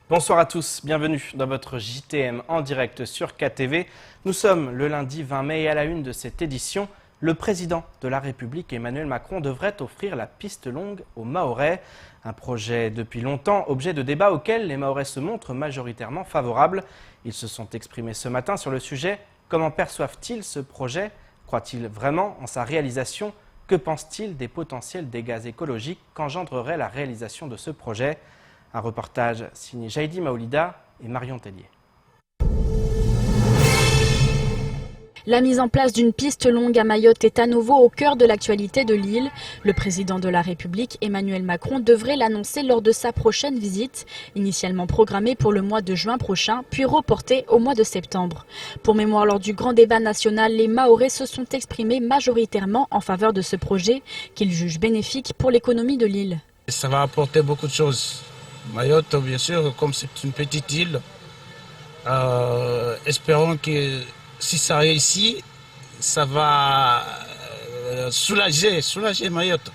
Bonsoir à tous, bienvenue dans votre JTM en direct sur KTV. Nous sommes le lundi 20 mai et à la une de cette édition, le président de la République Emmanuel Macron devrait offrir la piste longue aux Mahorais. Un projet depuis longtemps, objet de débat auquel les Mahorais se montrent majoritairement favorables. Ils se sont exprimés ce matin sur le sujet. Comment perçoivent-ils ce projet? Croient-ils vraiment en sa réalisation? Que pensent-ils des potentiels dégâts écologiques qu'engendrerait la réalisation de ce projet? Un reportage signé Jaïdi Maoulida et Marion Tellier. La mise en place d'une piste longue à Mayotte est à nouveau au cœur de l'actualité de l'île. Le président de la République, Emmanuel Macron, devrait l'annoncer lors de sa prochaine visite, initialement programmée pour le mois de juin prochain, puis reportée au mois de septembre. Pour mémoire, lors du grand débat national, les Mahorais se sont exprimés majoritairement en faveur de ce projet, qu'ils jugent bénéfique pour l'économie de l'île. Ça va apporter beaucoup de choses. Mayotte, bien sûr, comme c'est une petite île, espérons que si ça réussit, ça va soulager Mayotte.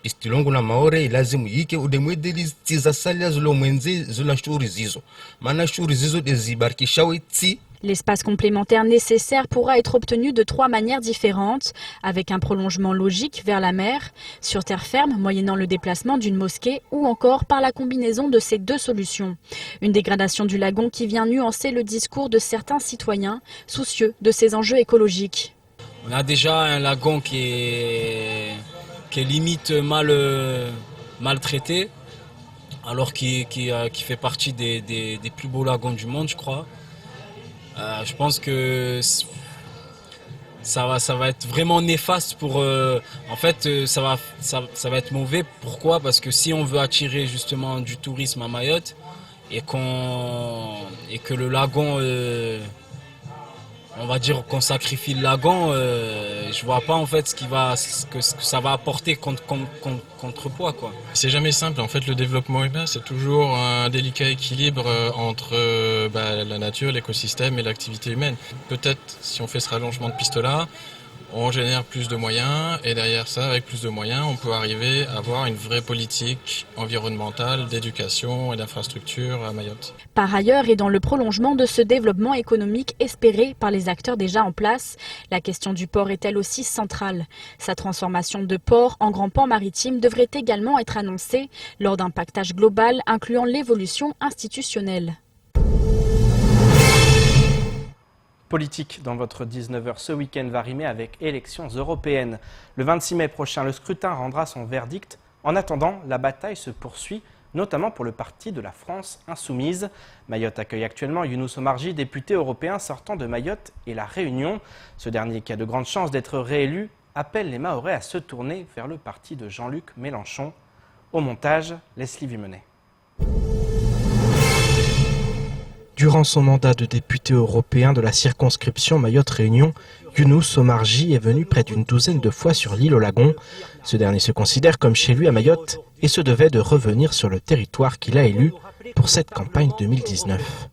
Piste longo na Mahorais lazima yike udemwedeli tizasalia zulo mwenze zula shuri zizo. Mana shuri zizo dezibarkishawe tsi. L'espace complémentaire nécessaire pourra être obtenu de 3 manières différentes, avec un prolongement logique vers la mer, sur terre ferme, moyennant le déplacement d'une mosquée, ou encore par la combinaison de ces deux solutions. Une dégradation du lagon qui vient nuancer le discours de certains citoyens, soucieux de ces enjeux écologiques. On a déjà un lagon qui est limite maltraité, alors qui fait partie des plus beaux lagons du monde, je crois. Je pense que ça va être vraiment néfaste pour... en fait, ça va être mauvais. Pourquoi? Parce que si on veut attirer justement du tourisme à Mayotte et que le lagon... on va dire qu'on sacrifie le lagon, je vois pas en fait ce que ça va apporter contrepoids, quoi. C'est jamais simple, en fait le développement humain c'est toujours un délicat équilibre entre la nature, l'écosystème et l'activité humaine. Peut-être si on fait ce rallongement de piste là, on génère plus de moyens et derrière ça, avec plus de moyens, on peut arriver à avoir une vraie politique environnementale, d'éducation et d'infrastructure à Mayotte. Par ailleurs, et dans le prolongement de ce développement économique espéré par les acteurs déjà en place, la question du port est elle aussi centrale. Sa transformation de port en grand port maritime devrait également être annoncée lors d'un pactage global incluant l'évolution institutionnelle. Politique dans votre 19h ce week-end va rimer avec élections européennes. Le 26 mai prochain, le scrutin rendra son verdict. En attendant, la bataille se poursuit, notamment pour le parti de la France insoumise. Mayotte accueille actuellement Younous Omarji, député européen sortant de Mayotte et la Réunion. Ce dernier, qui a de grandes chances d'être réélu, appelle les Mahorais à se tourner vers le parti de Jean-Luc Mélenchon. Au montage, Leslie Vimenet. Durant son mandat de député européen de la circonscription Mayotte-Réunion, Younous Omarji est venu près d'une douzaine de fois sur l'île aux Lagons. Ce dernier se considère comme chez lui à Mayotte et se devait de revenir sur le territoire qu'il a élu pour cette campagne 2019.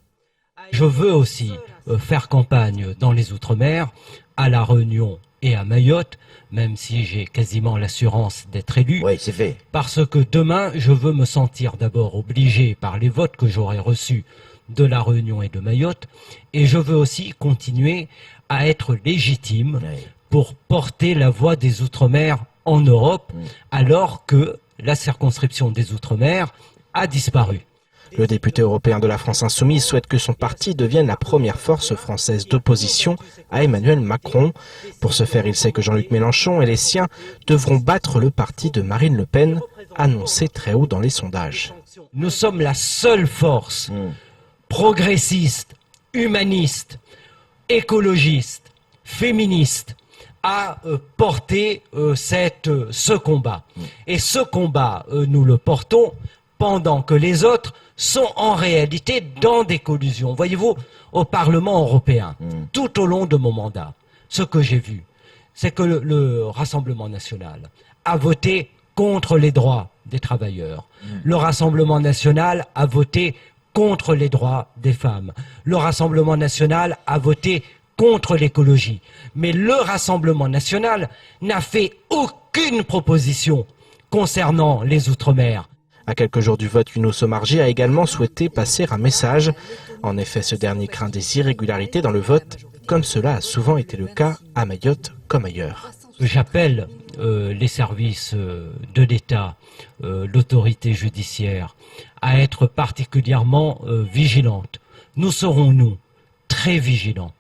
Je veux aussi faire campagne dans les Outre-mer, à La Réunion et à Mayotte, même si j'ai quasiment l'assurance d'être élu. Oui, c'est fait. Parce que demain, je veux me sentir d'abord obligé par les votes que j'aurai reçus de La Réunion et de Mayotte, et je veux aussi continuer à être légitime pour porter la voix des Outre-mer en Europe, alors que la circonscription des Outre-mer a disparu. Le député européen de la France insoumise souhaite que son parti devienne la première force française d'opposition à Emmanuel Macron. Pour ce faire, il sait que Jean-Luc Mélenchon et les siens devront battre le parti de Marine Le Pen, annoncé très haut dans les sondages. Nous sommes la seule force progressiste, humaniste, écologiste, féministe à porter ce combat. Et ce combat, nous le portons pendant que les autres sont en réalité dans des collusions. Voyez-vous, au Parlement européen, tout au long de mon mandat, ce que j'ai vu, c'est que le Rassemblement national a voté contre les droits des travailleurs. Le Rassemblement national a voté contre les droits des femmes. Le Rassemblement national a voté contre l'écologie. Mais le Rassemblement national n'a fait aucune proposition concernant les Outre-mer. À quelques jours du vote, Younous Omarjee a également souhaité passer un message. En effet, ce dernier craint des irrégularités dans le vote, comme cela a souvent été le cas à Mayotte comme ailleurs. J'appelle les services de l'État, l'autorité judiciaire, à être particulièrement vigilantes. Nous serons, nous, très vigilants.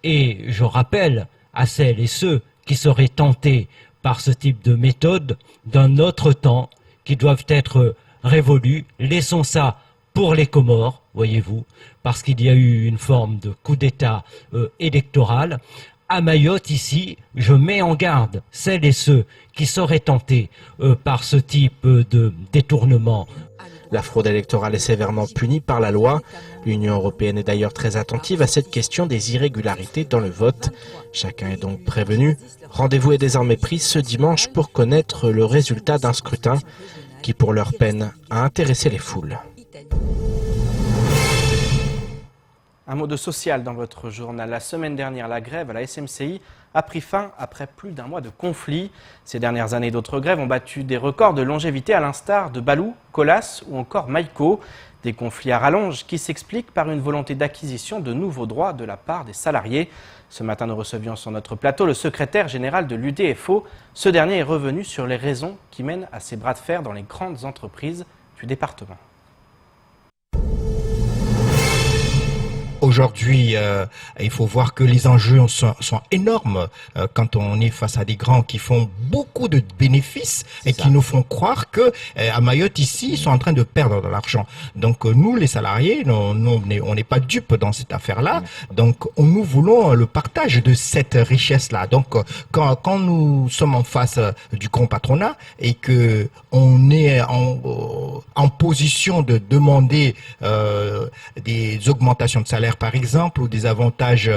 Et je rappelle à celles et ceux qui seraient tentés par ce type de méthode d'un autre temps, qui doivent être révolus. Laissons ça pour les Comores, voyez-vous, parce qu'il y a eu une forme de coup d'État électoral. À Mayotte, ici, je mets en garde celles et ceux qui seraient tentés par ce type de détournement. La fraude électorale est sévèrement punie par la loi. L'Union européenne est d'ailleurs très attentive à cette question des irrégularités dans le vote. Chacun est donc prévenu. Rendez-vous est désormais pris ce dimanche pour connaître le résultat d'un scrutin qui, pour leur peine, a intéressé les foules. Un mot de social dans votre journal. La semaine dernière, la grève à la SMCI a pris fin après plus d'un mois de conflit. Ces dernières années, d'autres grèves ont battu des records de longévité à l'instar de Balou, Colas ou encore Maïko. Des conflits à rallonge qui s'expliquent par une volonté d'acquisition de nouveaux droits de la part des salariés. Ce matin, nous recevions sur notre plateau le secrétaire général de l'UDFO. Ce dernier est revenu sur les raisons qui mènent à ces bras de fer dans les grandes entreprises du département. Aujourd'hui, il faut voir que les enjeux sont énormes quand on est face à des grands qui font beaucoup de bénéfices et qui nous font croire que à Mayotte ici, ils sont en train de perdre de l'argent. Donc nous, les salariés, on n'est pas dupes dans cette affaire-là. Donc nous voulons le partage de cette richesse-là. Donc quand nous sommes en face du grand patronat et que on est en position de demander des augmentations de salaire, par exemple, ou des avantages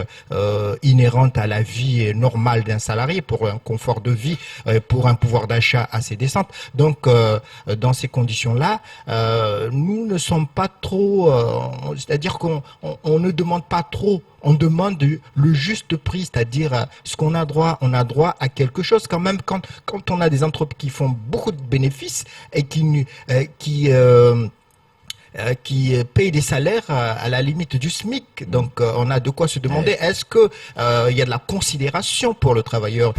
inhérents à la vie normale d'un salarié pour un confort de vie, pour un pouvoir d'achat assez décent. Donc, dans ces conditions-là, nous ne sommes pas trop, c'est-à-dire qu'on ne demande pas trop, on demande le juste prix, c'est-à-dire ce qu'on a droit, on a droit à quelque chose quand même. Quand on a des entreprises qui font beaucoup de bénéfices et qui payent des salaires à la limite du SMIC. Donc on a de quoi se demander, est-ce que il y a de la considération pour le travailleur?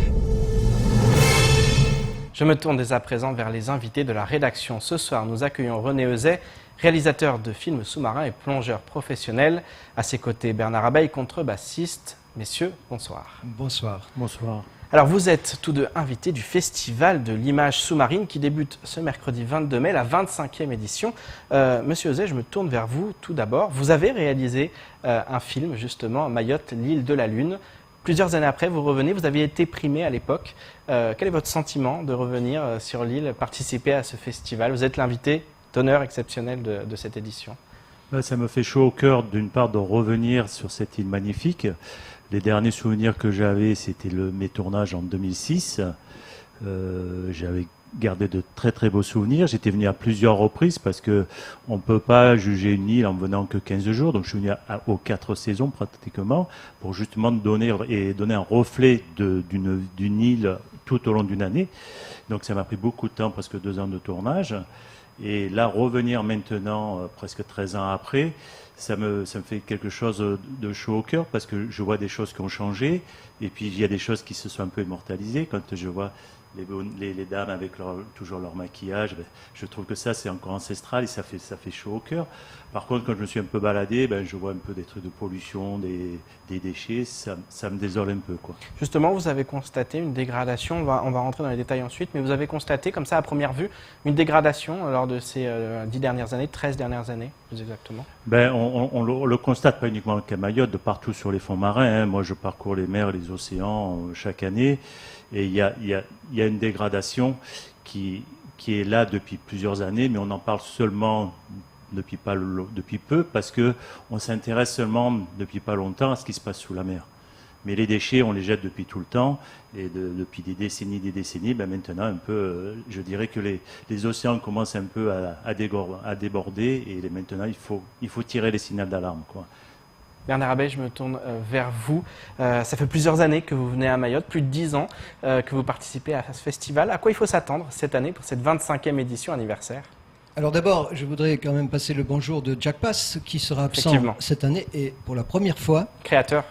Je me tourne dès à présent vers les invités de la rédaction. Ce soir, nous accueillons René Euzet, réalisateur de films sous-marins et plongeur professionnel. À ses côtés, Bernard Abeille, contrebassiste. Messieurs, bonsoir. Bonsoir. Bonsoir. Alors vous êtes tous deux invités du Festival de l'image sous-marine qui débute ce mercredi 22 mai, la 25e édition. Monsieur Euzet, je me tourne vers vous tout d'abord. Vous avez réalisé un film justement, Mayotte, l'île de la Lune. Plusieurs années après, vous revenez, vous aviez été primé à l'époque. Quel est votre sentiment de revenir sur l'île, participer à ce festival? Vous êtes l'invité d'honneur exceptionnel de cette édition. Ça me fait chaud au cœur d'une part de revenir sur cette île magnifique. Les derniers souvenirs que j'avais, c'était mes tournages en 2006. J'avais gardé de très très beaux souvenirs. J'étais venu à plusieurs reprises parce que on peut pas juger une île en venant que 15 jours. Donc je suis venu aux 4 saisons pratiquement pour justement donner un reflet d'une île tout au long d'une année. Donc ça m'a pris beaucoup de temps, presque 2 ans de tournage. Et là, revenir maintenant, presque 13 ans après, ça me fait quelque chose de chaud au cœur parce que je vois des choses qui ont changé et puis il y a des choses qui se sont un peu immortalisées. Quand je vois les dames avec toujours leur maquillage, je trouve que ça c'est encore ancestral et ça fait chaud au cœur. Par contre, quand je me suis un peu baladé, je vois un peu des trucs de pollution, des déchets, ça me désole un peu, quoi. Justement, vous avez constaté une dégradation, on va rentrer dans les détails ensuite, mais vous avez constaté comme ça à première vue une dégradation lors de ces 10 dernières années, 13 dernières années plus exactement? On le constate pas uniquement qu'à Mayotte, de partout sur les fonds marins, hein. Moi je parcours les mers et les océans chaque année et il y a une dégradation qui est là depuis plusieurs années, mais on en parle seulement depuis peu parce que on s'intéresse seulement depuis pas longtemps à ce qui se passe sous la mer. Mais les déchets, on les jette depuis tout le temps et depuis des décennies. Maintenant, un peu, je dirais que les océans commencent un peu à déborder et maintenant il faut tirer les signaux d'alarme, quoi. Bernard Abeille, je me tourne vers vous. Ça fait plusieurs années que vous venez à Mayotte, plus de 10 ans que vous participez à ce festival. À quoi il faut s'attendre cette année pour cette 25e édition anniversaire? Alors d'abord, je voudrais quand même passer le bonjour de Jack Pass, qui sera absent cette année et pour la première fois. Créateur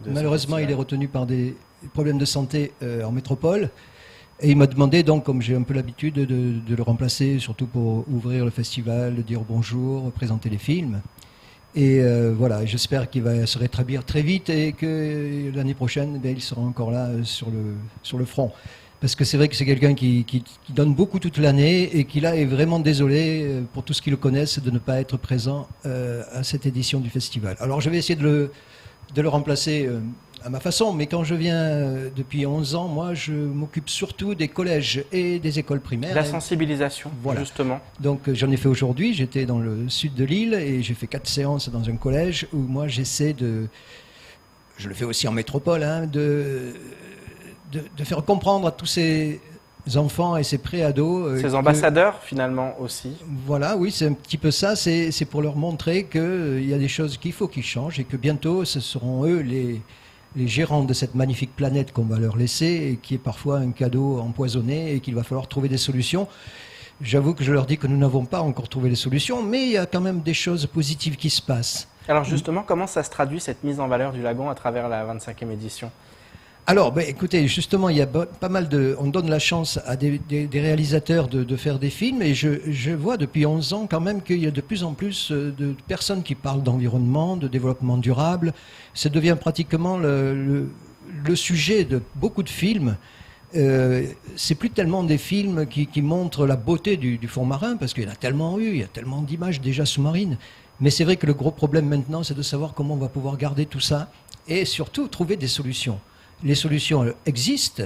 de Malheureusement, il est retenu par des problèmes de santé en métropole. Et il m'a demandé donc, comme j'ai un peu l'habitude, de le remplacer, surtout pour ouvrir le festival, dire bonjour, présenter les films. Et voilà, j'espère qu'il va se rétablir très vite et que l'année prochaine, il sera encore là sur le front. Parce que c'est vrai que c'est quelqu'un qui donne beaucoup toute l'année et qui là est vraiment désolé pour tous qui le connaissent de ne pas être présent à cette édition du festival. Alors je vais essayer de le remplacer à ma façon, mais quand je viens depuis 11 ans, moi je m'occupe surtout des collèges et des écoles primaires. La sensibilisation, voilà. Justement. Donc j'en ai fait aujourd'hui, j'étais dans le sud de l'île et j'ai fait 4 séances dans un collège où moi j'essaie je le fais aussi en métropole, de faire comprendre à tous ces enfants et ces pré-ados. Ces ambassadeurs finalement aussi. Voilà, oui, c'est un petit peu ça, c'est pour leur montrer qu'il y a des choses qu'il faut qu'ils changent et que bientôt ce seront eux les gérants de cette magnifique planète qu'on va leur laisser et qui est parfois un cadeau empoisonné et qu'il va falloir trouver des solutions. J'avoue que je leur dis que nous n'avons pas encore trouvé les solutions, mais il y a quand même des choses positives qui se passent. Alors justement, comment ça se traduit cette mise en valeur du lagon à travers la 25e édition ? Alors, écoutez, justement, il y a pas mal on donne la chance à des réalisateurs de faire des films et je vois depuis 11 ans quand même qu'il y a de plus en plus de personnes qui parlent d'environnement, de développement durable. Ça devient pratiquement le sujet de beaucoup de films. C'est plus tellement des films qui montrent la beauté du fond marin, parce qu'il y en a tellement il y a tellement d'images déjà sous-marines. Mais c'est vrai que le gros problème maintenant, c'est de savoir comment on va pouvoir garder tout ça et surtout trouver des solutions. Les solutions existent,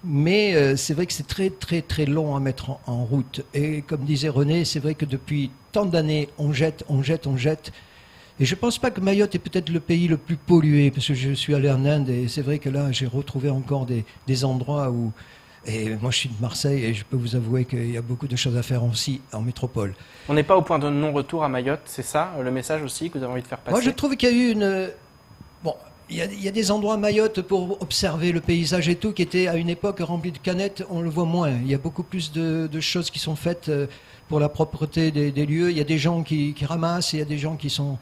mais c'est vrai que c'est très très très long à mettre en route. Et comme disait René, c'est vrai que depuis tant d'années, on jette. Et je ne pense pas que Mayotte est peut-être le pays le plus pollué, parce que je suis allé en Inde et c'est vrai que là, j'ai retrouvé encore des endroits où... Et moi, je suis de Marseille et je peux vous avouer qu'il y a beaucoup de choses à faire aussi en métropole. On n'est pas au point de non-retour à Mayotte, c'est ça le message aussi que vous avez envie de faire passer? Moi, je trouve qu'il y a eu une... Bon, il y a des endroits à Mayotte pour observer le paysage et tout qui étaient à une époque remplis de canettes, on le voit moins. Il y a beaucoup plus de choses qui sont faites pour la propreté des lieux. Il y a des gens qui ramassent, il y a des gens qui sont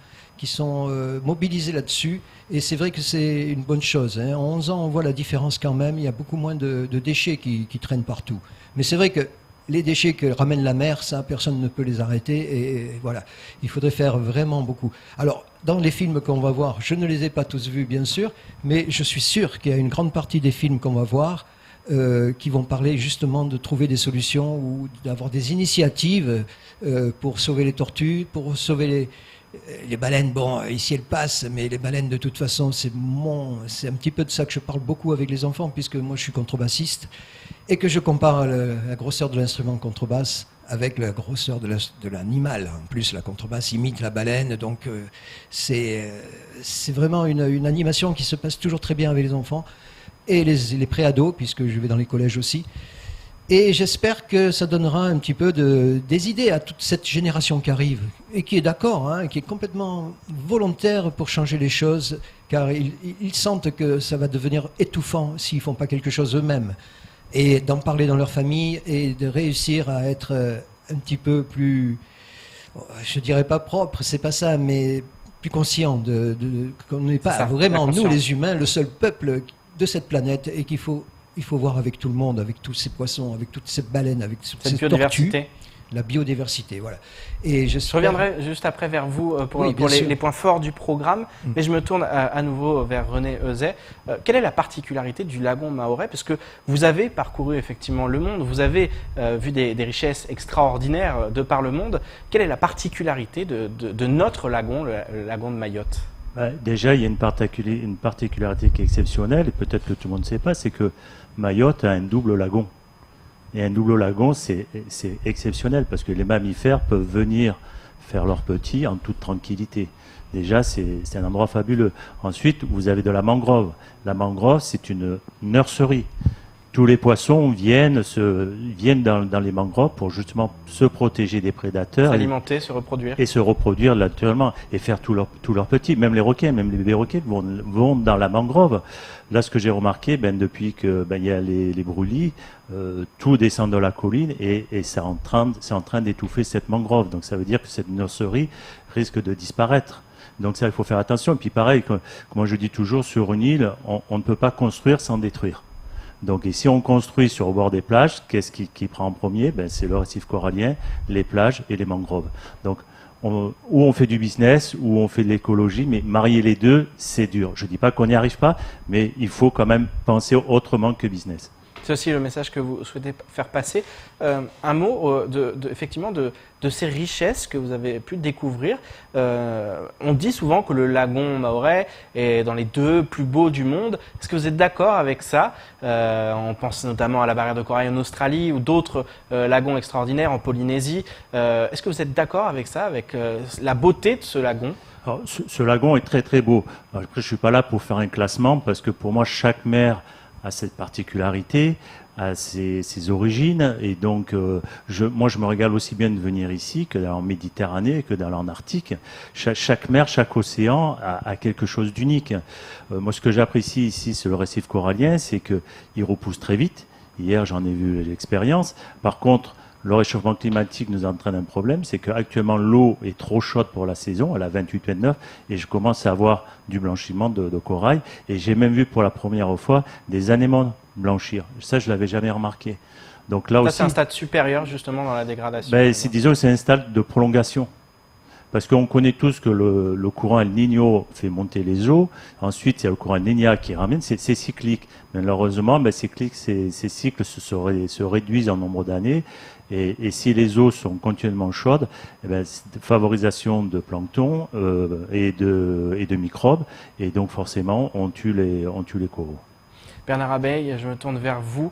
mobilisés là-dessus. Et c'est vrai que c'est une bonne chose. En 11 ans, on voit la différence quand même. Il y a beaucoup moins de déchets qui traînent partout. Mais c'est vrai que les déchets que ramène la mer, ça, personne ne peut les arrêter. Et voilà, il faudrait faire vraiment beaucoup. Alors, dans les films qu'on va voir, je ne les ai pas tous vus, bien sûr, mais je suis sûr qu'il y a une grande partie des films qu'on va voir qui vont parler justement de trouver des solutions ou d'avoir des initiatives pour sauver les tortues, pour sauver les baleines. Bon, ici elles passent, mais les baleines de toute façon, c'est un petit peu de ça que je parle beaucoup avec les enfants, puisque moi je suis contrebassiste et que je compare la grosseur de l'instrument contrebasse avec la grosseur de l'animal. En plus, la contrebasse imite la baleine, donc c'est vraiment une animation qui se passe toujours très bien avec les enfants et les pré-ados, puisque je vais dans les collèges aussi. Et j'espère que ça donnera un petit peu des idées à toute cette génération qui arrive et qui est d'accord, qui est complètement volontaire pour changer les choses, car ils sentent que ça va devenir étouffant s'ils ne font pas quelque chose eux-mêmes. Et d'en parler dans leur famille et de réussir à être un petit peu plus, je dirais pas propre, c'est pas ça, mais plus conscient qu'on n'est pas vraiment, nous les humains, le seul peuple de cette planète et qu'il faut voir avec tout le monde, avec tous ces poissons, avec toutes ces baleines, avec toutes ces tortues. La biodiversité, voilà. Et je reviendrai juste après vers vous pour les points forts du programme, mais je me tourne à nouveau vers René Euzet. Quelle est la particularité du lagon mahorais? Parce que vous avez parcouru effectivement le monde, vous avez vu des richesses extraordinaires de par le monde. Quelle est la particularité de notre lagon, le lagon de Mayotte? Déjà, il y a une particularité qui est exceptionnelle, et peut-être que tout le monde ne sait pas, c'est que Mayotte a un double lagon. Et un double lagon, c'est exceptionnel, parce que les mammifères peuvent venir faire leurs petits en toute tranquillité. Déjà, c'est un endroit fabuleux. Ensuite, vous avez de la mangrove. La mangrove, c'est une nurserie. tous les poissons viennent dans les mangroves pour justement se protéger des prédateurs S'alimenter, se reproduire. et se reproduire naturellement et faire tous leurs petits. Même les requins, même les bébés requins vont dans la mangrove. Là, ce que j'ai remarqué, depuis que il y a les brûlis, tout descend de la colline et c'est en train d'étouffer cette mangrove. Donc ça veut dire que cette nurserie risque de disparaître. Donc ça, il faut faire attention. Et puis pareil, comme moi je dis toujours, sur une île, on ne peut pas construire sans détruire. Donc, et si on construit sur le bord des plages, qu'est-ce qui prend en premier? C'est le récif corallien, les plages et les mangroves. Donc, ou on fait du business, ou on fait de l'écologie, mais marier les deux, c'est dur. Je dis pas qu'on n'y arrive pas, mais il faut quand même penser autrement que business. C'est aussi le message que vous souhaitez faire passer. Un mot effectivement de ces richesses que vous avez pu découvrir. On dit souvent que le lagon mahorais est dans les 2 plus beaux du monde. Est-ce que vous êtes d'accord avec ça? On pense notamment à la barrière de corail en Australie ou d'autres lagons extraordinaires en Polynésie. Est-ce que vous êtes d'accord avec ça, avec la beauté de ce lagon? Alors, ce lagon est très très beau. Alors, après, je suis pas là pour faire un classement parce que pour moi, chaque mer a cette particularité, a ses origines, et donc moi je me régale aussi bien de venir ici que en Méditerranée, que dans l'Arctique. Chaque mer, chaque océan a quelque chose d'unique. Moi, ce que j'apprécie ici, c'est le récif corallien, c'est que il repousse très vite. Hier, j'en ai vu l'expérience. Par contre, le réchauffement climatique nous entraîne un problème, c'est qu'actuellement l'eau est trop chaude pour la saison, elle a 28-29, et je commence à avoir du blanchiment de corail, et j'ai même vu pour la première fois des anémones blanchir. Ça, je l'avais jamais remarqué. Donc là aussi, c'est un stade supérieur justement dans la dégradation. Disons, c'est un stade de prolongation. Parce qu'on connaît tous que le courant El Niño fait monter les eaux. Ensuite, il y a le courant El Niña qui ramène. C'est cyclique. Malheureusement, ces cycles se réduisent en nombre d'années. Et si les eaux sont continuellement chaudes, favorisation de plancton et de microbes. Et donc, forcément, on tue les coraux. Bernard Abeille, je me tourne vers vous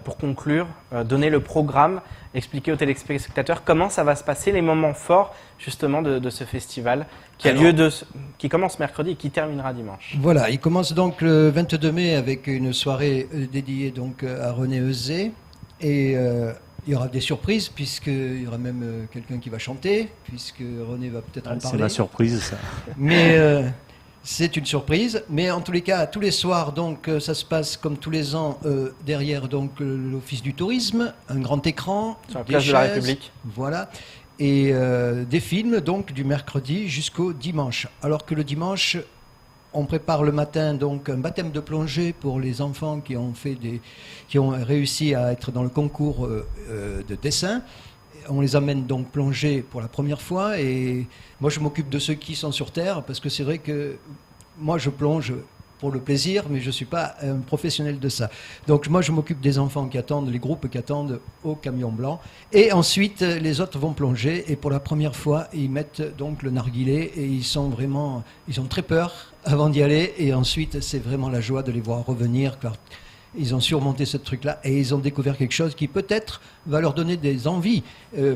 pour conclure. Donner le programme, expliquer aux téléspectateurs comment ça va se passer, les moments forts justement de ce festival qui commence mercredi et qui terminera dimanche. Voilà, il commence donc le 22 mai avec une soirée dédiée donc à René Euzet et il y aura des surprises puisqu'il y aura même quelqu'un qui va chanter puisque René va peut-être en parler. C'est la surprise, ça. Mais c'est une surprise, mais en tous les cas, tous les soirs, donc ça se passe comme tous les ans derrière donc l'Office du tourisme, un grand écran, sur la place de la République. Voilà, et des films donc du mercredi jusqu'au dimanche. Alors que le dimanche, on prépare le matin donc un baptême de plongée pour les enfants qui ont réussi à être dans le concours de dessin. On les amène donc plonger pour la première fois et moi je m'occupe de ceux qui sont sur terre parce que c'est vrai que moi je plonge pour le plaisir mais je ne suis pas un professionnel de ça. Donc moi je m'occupe des enfants qui attendent, les groupes qui attendent au camion blanc et ensuite les autres vont plonger et pour la première fois ils mettent donc le narguilé et ils ont très peur avant d'y aller et ensuite c'est vraiment la joie de les voir revenir car ils ont surmonté ce truc-là et ils ont découvert quelque chose qui peut-être va leur donner des envies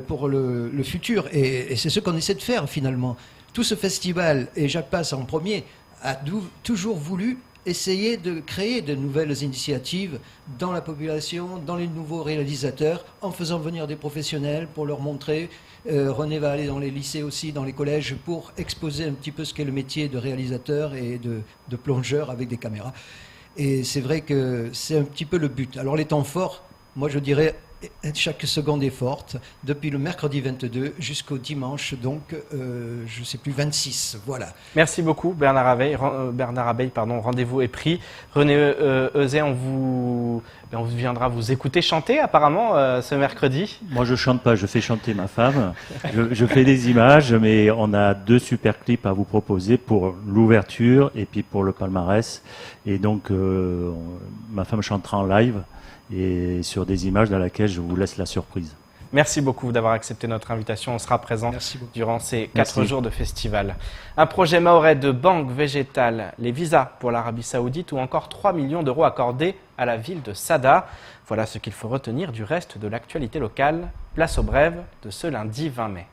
pour le futur. Et c'est ce qu'on essaie de faire finalement. Tout ce festival, et Jacques Passe en premier, a toujours voulu essayer de créer de nouvelles initiatives dans la population, dans les nouveaux réalisateurs, en faisant venir des professionnels pour leur montrer. René va aller dans les lycées aussi, dans les collèges, pour exposer un petit peu ce qu'est le métier de réalisateur et de plongeur avec des caméras. Et c'est vrai que c'est un petit peu le but. Alors les temps forts, moi je dirais chaque seconde est forte, depuis le mercredi 22 jusqu'au dimanche, donc je ne sais plus, 26, voilà. Merci beaucoup Bernard Abeille, rendez-vous est pris. René Euzet, on viendra vous écouter chanter apparemment ce mercredi. Moi je chante pas, je fais chanter ma femme. je fais des images, mais on a 2 super clips à vous proposer pour l'ouverture et puis pour le palmarès. Et donc ma femme chantera en live et sur des images dans lesquelles je vous laisse la surprise. Merci beaucoup d'avoir accepté notre invitation. On sera présent durant ces 4 jours de festival. Un projet mahorais de banque végétale, les visas pour l'Arabie Saoudite ou encore 3 millions d'euros accordés à la ville de Sada. Voilà ce qu'il faut retenir du reste de l'actualité locale. Place aux brèves de ce lundi 20 mai.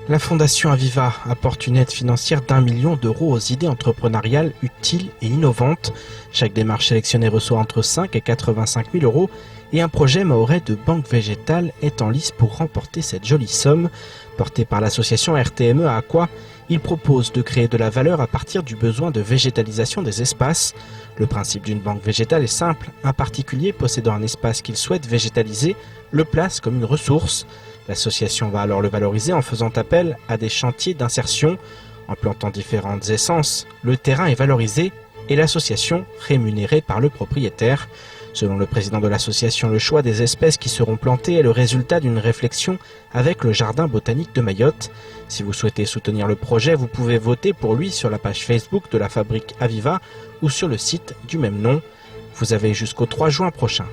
La Fondation Aviva apporte une aide financière d'1 million d'euros aux idées entrepreneuriales utiles et innovantes. Chaque démarche sélectionnée reçoit entre 5 et 85 000 euros et un projet mahorais de banque végétale est en lice pour remporter cette jolie somme. Porté par l'association RTME à Aqua, il propose de créer de la valeur à partir du besoin de végétalisation des espaces. Le principe d'une banque végétale est simple. Un particulier possédant un espace qu'il souhaite végétaliser le place comme une ressource. L'association va alors le valoriser en faisant appel à des chantiers d'insertion. En plantant différentes essences, le terrain est valorisé et l'association rémunérée par le propriétaire. Selon le président de l'association, le choix des espèces qui seront plantées est le résultat d'une réflexion avec le jardin botanique de Mayotte. Si vous souhaitez soutenir le projet, vous pouvez voter pour lui sur la page Facebook de la fabrique Aviva ou sur le site du même nom. Vous avez jusqu'au 3 juin prochain.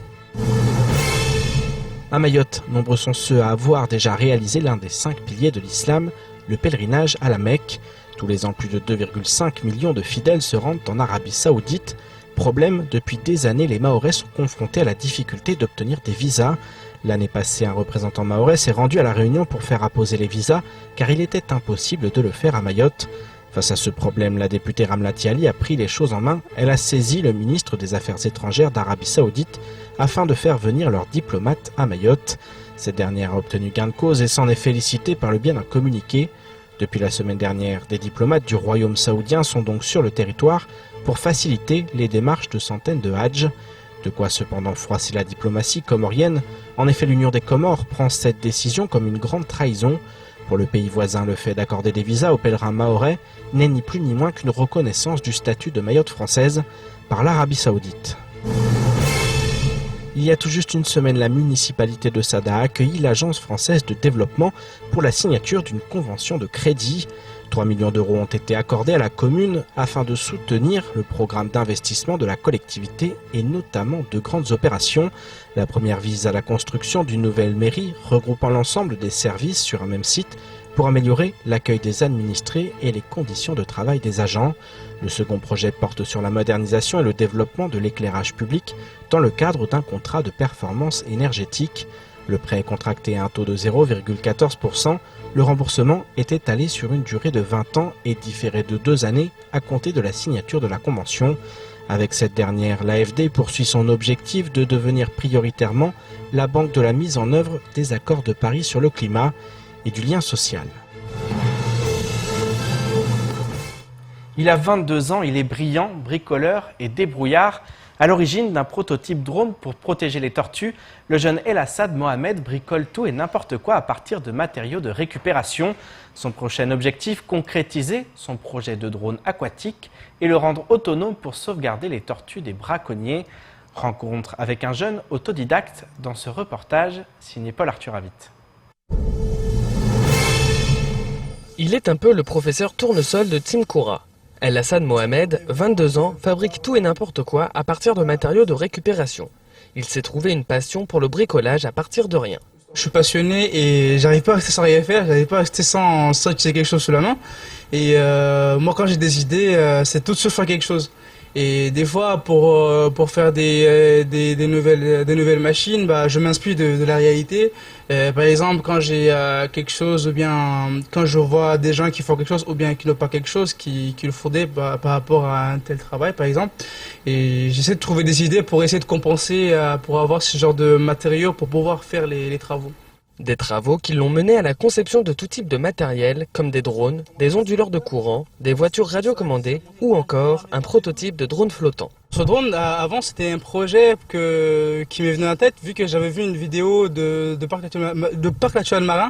À Mayotte, nombreux sont ceux à avoir déjà réalisé l'un des 5 piliers de l'islam, le pèlerinage à la Mecque. Tous les ans, plus de 2,5 millions de fidèles se rendent en Arabie Saoudite. Problème, depuis des années, les Mahorais sont confrontés à la difficulté d'obtenir des visas. L'année passée, un représentant mahorais s'est rendu à La Réunion pour faire apposer les visas, car il était impossible de le faire à Mayotte. Face à ce problème, la députée Ramlati Ali a pris les choses en main. Elle a saisi le ministre des Affaires étrangères d'Arabie Saoudite afin de faire venir leurs diplomates à Mayotte. Cette dernière a obtenu gain de cause et s'en est félicitée par le biais d'un communiqué. Depuis la semaine dernière, des diplomates du royaume saoudien sont donc sur le territoire pour faciliter les démarches de centaines de Hajj. De quoi cependant froisser la diplomatie comorienne. En effet, l'Union des Comores prend cette décision comme une grande trahison. Pour le pays voisin, le fait d'accorder des visas aux pèlerins mahorais n'est ni plus ni moins qu'une reconnaissance du statut de Mayotte française par l'Arabie Saoudite. Il y a tout juste une semaine, la municipalité de Sada a accueilli l'Agence française de développement pour la signature d'une convention de crédit. 3 millions d'euros ont été accordés à la commune afin de soutenir le programme d'investissement de la collectivité et notamment de grandes opérations. La première vise à la construction d'une nouvelle mairie regroupant l'ensemble des services sur un même site pour améliorer l'accueil des administrés et les conditions de travail des agents. Le second projet porte sur la modernisation et le développement de l'éclairage public dans le cadre d'un contrat de performance énergétique. Le prêt est contracté à un taux de 0,14%. Le remboursement est étalé sur une durée de 20 ans et différé de 2 années à compter de la signature de la convention. Avec cette dernière, l'AFD poursuit son objectif de devenir prioritairement la banque de la mise en œuvre des accords de Paris sur le climat et du lien social. Il a 22 ans, il est brillant, bricoleur et débrouillard. À l'origine d'un prototype drone pour protéger les tortues, le jeune El Assad Mohamed bricole tout et n'importe quoi à partir de matériaux de récupération. Son prochain objectif, concrétiser son projet de drone aquatique et le rendre autonome pour sauvegarder les tortues des braconniers. Rencontre avec un jeune autodidacte dans ce reportage signé Paul Arthur Avit. Il est un peu le professeur tournesol de Tsimkoura. El Assad Mohamed, 22 ans, fabrique tout et n'importe quoi à partir de matériaux de récupération. Il s'est trouvé une passion pour le bricolage à partir de rien. Je suis passionné et j'arrive pas à rester sans rien faire, j'arrive pas à rester sans utiliser quelque chose sous la main. Et moi quand j'ai des idées, c'est tout de suite faire quelque chose. Et des fois pour faire des nouvelles machines, bah, je m'inspire de la réalité. Par exemple quand j'ai quelque chose ou bien quand je vois des gens qui font quelque chose ou bien qui n'ont pas quelque chose qui le faudrait par rapport à un tel travail par exemple. Et j'essaie de trouver des idées pour essayer de compenser pour avoir ce genre de matériaux pour pouvoir faire les travaux. Des travaux qui l'ont mené à la conception de tout type de matériel, comme des drones, des onduleurs de courant, des voitures radiocommandées ou encore un prototype de drone flottant. Ce drone, avant, c'était un projet qui m'est venu à la tête, vu que j'avais vu une vidéo de Parc Naturel Marin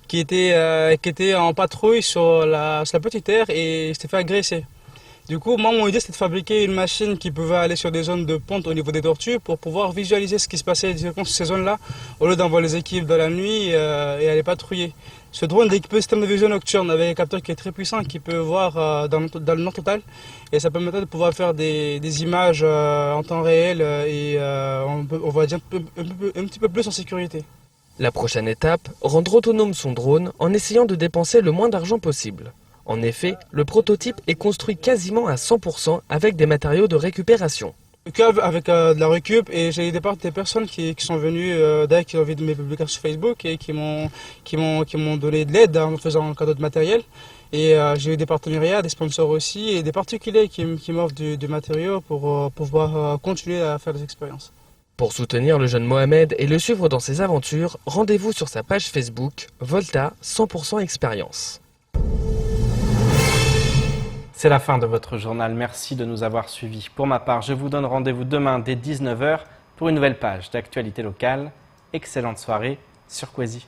qui était en patrouille sur la petite terre et s'était fait agresser. Du coup, moi, mon idée, c'était de fabriquer une machine qui pouvait aller sur des zones de ponte au niveau des tortues pour pouvoir visualiser ce qui se passait sur ces zones-là, au lieu d'envoyer les équipes dans la nuit et aller patrouiller. Ce drone est équipé de système de vision nocturne avec un capteur qui est très puissant, qui peut voir dans le noir total. Et ça permettait de pouvoir faire des images en temps réel et on va dire un petit peu plus en sécurité. La prochaine étape, rendre autonome son drone en essayant de dépenser le moins d'argent possible. En effet, le prototype est construit quasiment à 100% avec des matériaux de récupération. avec de la récup, et j'ai eu des personnes qui sont venues, d'ailleurs, qui ont vu de mes publications sur Facebook et qui m'ont donné de l'aide en me faisant un cadeau de matériel. Et j'ai eu des partenariats, des sponsors aussi, et des particuliers qui m'offrent du matériau pour pouvoir continuer à faire des expériences. Pour soutenir le jeune Mohamed et le suivre dans ses aventures, rendez-vous sur sa page Facebook Volta 100% Expérience. C'est la fin de votre journal, merci de nous avoir suivis. Pour ma part, je vous donne rendez-vous demain dès 19 h pour une nouvelle page d'actualité locale. Excellente soirée sur Kwesi.